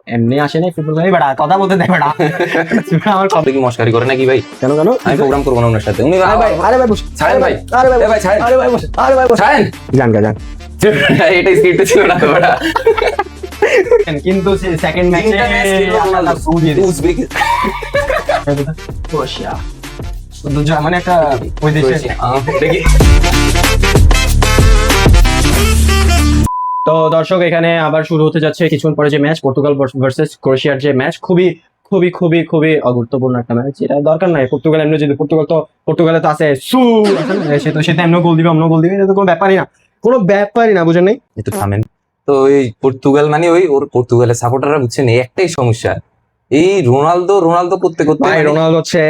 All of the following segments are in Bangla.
এমনি আসে নাই ফুটবল খেলে বেটা কথা বলতে দেয় বেটা আমার আপনি কি মস্কারি করে নাকি ভাই? কেন আমি প্রোগ্রাম করবো না ওনার সাথে। উনি আরে ভাই বস ছাড়েন ভাই, আরে ভাই এ ভাই ছাড়েন, আরে ভাই বস আরে ভাই বস ছাড়েন। জান জান এটা স্ক্রিপ্টে ছিল না বেটা। কিন্তু সেকেন্ড ম্যাচে উজবেক ক্রোয়েশিয়া মানে একটা ওই দেশে দেখি। তো দর্শক এখানে আবার শুরু হতে যাচ্ছে কিছুক্ষণ পরে যে ম্যাচ পর্তুগাল ভার্সেস ক্রোয়েশিয়ার যে ম্যাচ খুবই খুবই খুবই খুবই গুরুত্বপূর্ণ একটা ম্যাচ। এটা দরকার নাই পর্তুগাল এমনি যদি পর্তুগালে তো আছে সে তো সেটা এমনি গোল দিবে অন্য গোল দিবে, এটা তো কোনো ব্যাপারই না, কোনো ব্যাপারই না, বুঝেন নাই? একটু থামেন তো। ওই পর্তুগাল মানে ওই ওর পর্তুগালের সাপোর্টাররা বুঝছেন এই একটাই সমস্যা, এই রোনালদো করতে করতে ভাই রোনালদো হচ্ছে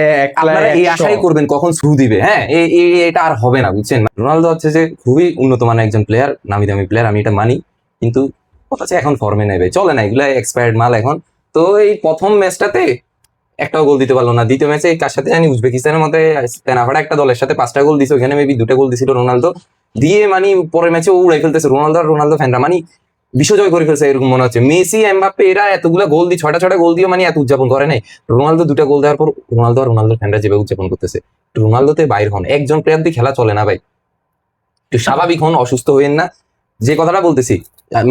আপনারা এই আশাই করবেন কখন শুরু দিবে। হ্যাঁ এটা আর হবে না, বুঝছেন? রোনালদো হচ্ছে যে খুবই উন্নত মানের একজন প্লেয়ার, নামি দামি প্লেয়ার, আমি এটা মানি, কিন্তু কথা হচ্ছে এখন ফর্মে নেবে, চলে না, এগুলা এক্সপায়ার্ড মাল এখন। তো এই প্রথম ম্যাচটাতে একটাও গোল দিতে পারলো না। দ্বিতীয় ম্যাচে কার সাথে জানি উজবেকিস্তানের মধ্যে তেনাফাড়া একটা দলের সাথে 5টা গোল দিছে, ওখানে মেবি 2টা গোল দিছিল রোনালদো দিয়ে, মানে পরের ম্যাচে ও উড়াই ফেলতেছে রোনালদো ফ্যানরা, মানে বিশ্বজয় করে ফেলছে এরকম মনে হচ্ছে। মেসি এমবাপ্পে এরা এতগুলা গোল দিয়ে 6টা গোল দিয়ে মানে এত উদযাপন করে নাই। রোনালদো 2টা গোল দেওয়ার পর রোনালদো ফ্যানরা যেভাবে উদযাপন করতেছে, রোনালদোতে বাইর হন, একজন প্লেয়ার দিয়ে খেলা চলে না ভাই, একটু স্বাভাবিক হন, অসুস্থ হইেন না। যে কথাটা বলতেছি,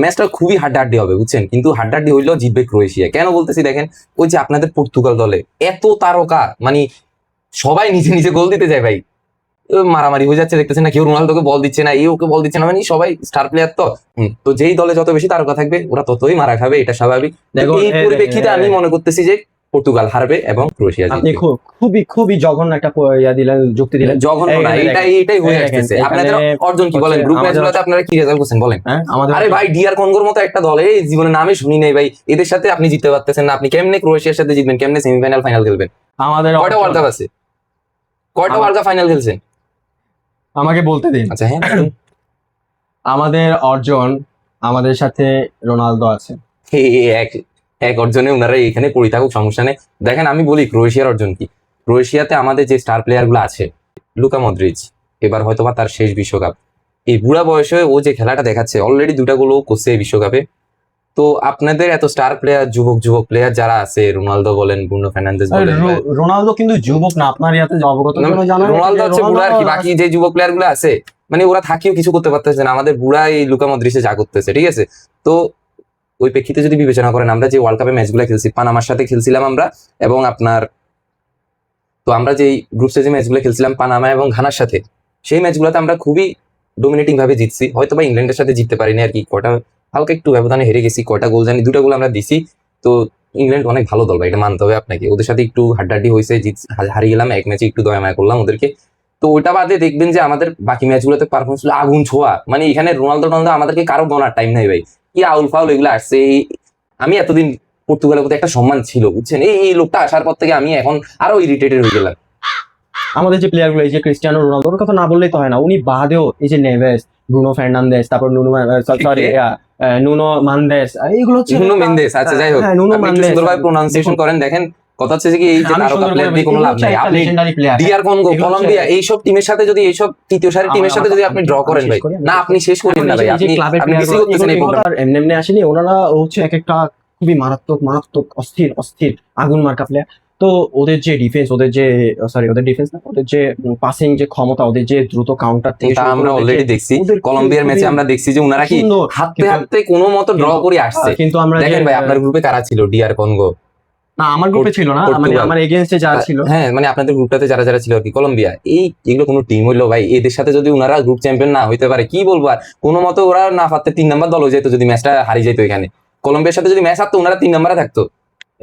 ম্যাচটা খুবই হাড্ডাহাড্ডি হবে, বুঝছেন? কিন্তু হাড্ডাহাড্ডি হইলেও জিতবে ক্রোয়েশিয়া। কেন বলতেছি দেখেন, ওই যে আপনাদের পর্তুগাল দলে এত তারকা, মানে সবাই নিজে নিজে গোল দিতে যায় ভাই, মারামারি হয়ে যাচ্ছে দেখতেছেন না, কেউ রোনালদোকে বল দিচ্ছে না, ওকে বল দিচ্ছে না, মানে সবাই স্টার প্লেয়ার। তো যেই দলে যত বেশি তারকা থাকবে ওরা ততই মারা খাবে, এটা স্বাভাবিক। এই পরিপ্রেক্ষিতে আমি মনে করতেছি যে পর্তুগাল হারবে এবং ক্রোয়েশিয়া আপনি জিতবে। খুবই খুবই জঘন্য একটা যুক্তি দিলেন। জঘন্য না, এটাই হয়ে আসছে। আপনাদের অর্জন কি বলেন? গ্রুপ ম্যাচগুলোতে আপনারা কি রেজাল্ট করছেন বলেন? আরে ভাই ডিআর কনগোর মতো একটা দল, এই জীবনে নামে শুনি নাই ভাই, এদের সাথে আপনি জিততে পারতেছেন না। আপনি কেমনে ক্রোয়েশিয়ার সাথে জিতবেন? কেমনে সেমিফাইনাল ফাইনাল খেলবেন? আমাদের কয়টা ওয়ার্ল্ড কাপ আছে? কয়টা ওয়ার্ল্ড কাপ ফাইনাল খেলছেন? আমাকে বলতে দিন। আচ্ছা হ্যাঁ, আমাদের অর্জন, আমাদের সাথে রোনালদো আছে, এক অর্জনে ওনারা এখানে পড়ে থাকুক, সমস্যা নেই। দেখেন আমি বলি ক্রোয়েশিয়ার অর্জন কি। ক্রোয়েশিয়াতে আমাদের যে স্টার প্লেয়ার গুলো আছে, লুকা মদ্রিচ এবার হয়তোবা তার শেষ বিশ্বকাপ, এই বুড়া বয়সে ও যে খেলাটা দেখাচ্ছে, অলরেডি 2টা গোল করছে এই বিশ্বকাপে। তো আপনাদের এত স্টার প্লেয়ার, যুবক প্লেয়ার যারা আছে, রোনালদো বলেন, ব্রুনো ফার্নান্দেজ বলেন, রোনালদো কিন্তু যুবক না, আপনার ইয়াতে অবগত জানেন রোনালদো হচ্ছে বুড়া আর কি। বাকি যে যুবক প্লেয়ার গুলো আছে, মানে ওরা থাকিও কিছু করতে পারতেছে না, আমাদের বুড়া এই লুকা মদ্রিচে যা করতেছে, ঠিক আছে? তো ওই প্রেক্ষিতে যদি বিবেচনা করেন, আমরা যে ওয়ার্ল্ড কাপে ম্যাচগুলো খেলছি, পানামার সাথে খেলছিলাম আমরা, এবং আপনার তো আমরা যে গ্রুপ স্টেজে ম্যাচগুলো খেলছিলাম পানামা এবং ঘানার সাথে, সেই ম্যাচগুলোতে আমরা খুবই ডোমিনেটিং ভাবে জিতছি। হয়তো বা ইংল্যান্ডের সাথে জিততে পারিনি আর কি, কটা হালকা একটু ব্যবধানে হেরে গেছি, কটা গোল জানি, 2টা গোল আমরা দিছি। তো ইংল্যান্ড অনেক ভালো দল ভাই, এটা মানতে হবে আপনাকে। ওদের সাথে একটু হাড্ডাহাড্ডি হয়েছে, হারিয়ে গেলাম এক ম্যাচে, একটু দয়ামায়া করলাম ওদেরকে। তো ওইটা বাদে দেখবেন যে আমাদের বাকি ম্যাচগুলোতে পারফরমেন্স ছিল আগুন ছোঁয়া, মানে এখানে রোনালদো আমাদেরকে কারো গোনার টাইম নাই ভাই, কি আউল ফাউল এগুলো আসছে। আমি এতদিন পর্তুগালের প্রতি একটা সম্মান ছিল, বুঝছেন, এই লোকটা আসার পর থেকে আমি এখন আরো ইরিটেটেড হয়ে গেলাম। আমাদের যে প্লেয়ার গুলো, এই যে ক্রিস্টিয়ানো রোনালদোর কথা না বললেই তো হয় না, উনি বাদেও এই যে নেভেস, ব্রুনো ফার্নান্দেজ, তারপর নুনো মানদেস, এইগুলো হচ্ছে নুনো মেন্দেস। আচ্ছা যাই হোক, নুনো আপনি মানদেস সুন্দরভাবে প্রোনাউন্সিয়েশন করেন। দেখেন কথা হচ্ছে যে কি, এই যে তারকা প্লেয়ার দিয়ে কোনো লাভ নাই। আপনি ডিআর কনগো, কলম্বিয়া এইসব টিমের সাথে যদি, এইসব তৃতীয় সারির টিমের সাথে যদি আপনি ড্র করেন ভাই, না আপনি শেষ করেন না ভাই, আপনি কিছু করতেছেন এই প্রোগ্রাম। এমনি আসেনি, ওনারা হচ্ছে এক একটা খুবই মারাত্মক অস্থির আগুন মার্কা প্লেয়ার। তো ওদের যে ডিফেন্স, ওদের যে পাসিং যে ক্ষমতা, ওদের যে দ্রুত কাউন্টার থেকে আমরা অলরেডি দেখছি কলম্বিয়ার ম্যাচে, আমরা দেখছি যে ওনারা কি হাতে কোনো মতো ড্র করে আসছে। কিন্তু আমরা দেখেন ভাই আপনার গ্রুপে কারা ছিল? ডিআর কনগো না, আমার গ্রুপে ছিল না, মানে আমার এগেইনস্টে যারা ছিল। হ্যাঁ মানে আপনাদের গ্রুপটাতে যারা ছিল আর কি, কলম্বিয়া, এগুলো কোনো টিম হইলো ভাই? এদের সাথে যদি ওনারা গ্রুপ চ্যাম্পিয়ন না হইতে পারে, কি বলবো আর, কোনো মতো ওরা না পারতে 3 নাম্বার দল হয়ে যেত যদি ম্যাচটা হারিয়ে যেত। এখানে কলম্বিয়ার সাথে যদি ম্যাচ হারতো, ওনারা 3 নাম্বারে থাকতো।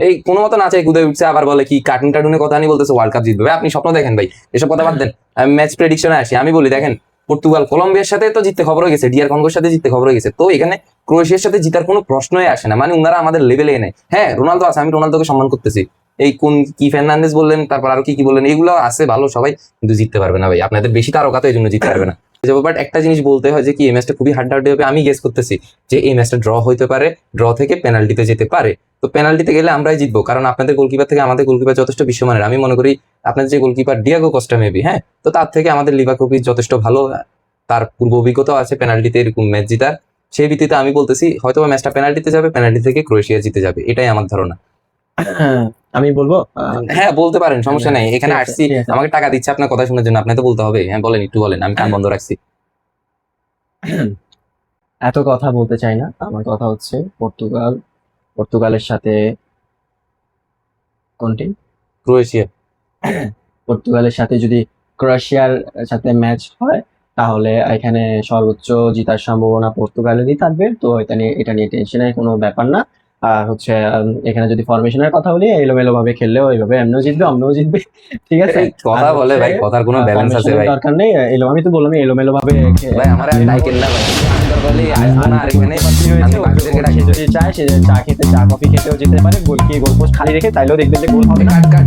এই কোনো মতো না চাই কুদে উঠছে, আবার বলে কি কার্টুনের কথা নিয়ে বলতেছে ওয়ার্ল্ড কাপ জিতবে। আপনি স্বপ্ন দেখেন ভাই, এসব কথা বাদ দেন। আমি ম্যাচ প্রেডিকশনে আসি, আমি বলি দেখেন পর্তুগাল কলম্বিয়ার সাথে তো জিততে খবর হয়ে গেছে, ডিআর কনগোর সাথে জিততে খবর হয়ে গেছে, তো এখানে ক্রোয়েশিয়ার সাথে জিতার কোনো প্রশ্নই আসে না, মানে ওনারা আমাদের লেভেলে নেই। হ্যাঁ রোনালদো আছে, আমি রোনালদোকে সম্মান করতেছি, এই কি ফার্নান্দেজ বললেন, তারপর আরো কি বললেন, এগুলো আছে ভালো সবাই, কিন্তু জিততে পারবে না ভাই, আপনাদের বেশি তারকা তো এই জন্য জিততে পারবে না। বাট একটা জিনিস বলতে হয় যে কি, এই ম্যাচটা খুবই হাড্ডাহাড্ডি হবে। আমি গেস করতেছি যে এই ম্যাচটা ড্র হইতে পারে, ড্র থেকে পেনাল্টিতে যেতে পারে। তো পেনাল্টিতে গেলে আমরাই জিতবো, কারণ আপনাদের গোলকিপার থেকে আমাদের গোলকিপার যথেষ্ট বিশ্বমানের। আমি মনে করি আপনাদের যে গোলকিপার ডিয়াগো কস্টা মেবি, হ্যাঁ, তো তার থেকে আমাদের লিভাকোভিচ যথেষ্ট ভালো, তার পূর্ব অভিজ্ঞতাও আছে পেনাল্টিতে এরকম ম্যাচ জিতার। সেই ভিত্তিতে আমি বলতেছি হয়তো ম্যাচটা পেনাল্টিতে যাবে, পেনাল্টি থেকে ক্রোয়েশিয়া জিতে যাবে, এটাই আমার ধারণা। আমি বলবো হ্যাঁ বলতে পারেন, সমস্যা নাই, এখানে ঠিক আছে, আসছি ঠিক আছে। আমাকে টাকা দিচ্ছে আপনার কথা শোনার জন্য, আপনি তো বলতে হবে। হ্যাঁ বলেন, একটু বলেন, আমি কান বন্ধ রাখছি। এত কথা বলতে চাই না, আমার কথা হচ্ছে পর্তুগালের সাথে কোনটি ক্রোয়েশিয়া। পর্তুগালের সাথে যদি ক্রোয়েশিয়ার সাথে ম্যাচ হয় তাহলে এখানে সর্বোচ্চ জেতার সম্ভাবনা পর্তুগালেরই থাকবে, তো এটা নিয়ে টেনশনের কোনো ব্যাপার না। আর হচ্ছে এখানে যদি ফরমেশনের কথা বলি, এলোমেলো ভাবে খেললেও এইভাবে এমনিও জিতবে অমনিও জিতবে, ঠিক আছে। এই কথা আর বলে হচ্ছে, ভাই, কথার কোনো ব্যালেন্স আছে ফরমেশনের ভাই? দরকার নেই, আমি তো বললাম এলোমেলো ভাবে ভাই আমার আর ডাইকেন না ভাই, আন্ডার বলে আসবো না আর এখানে আমি বাকিদেরকে ডাকি। সে যদি চায় সে চা খেতে, চা কফি খেতেও যেতে পারে, গোল পোস্ট খালি রেখে, তাইলেও দেখবে যে গোল হবে না। কাট কাট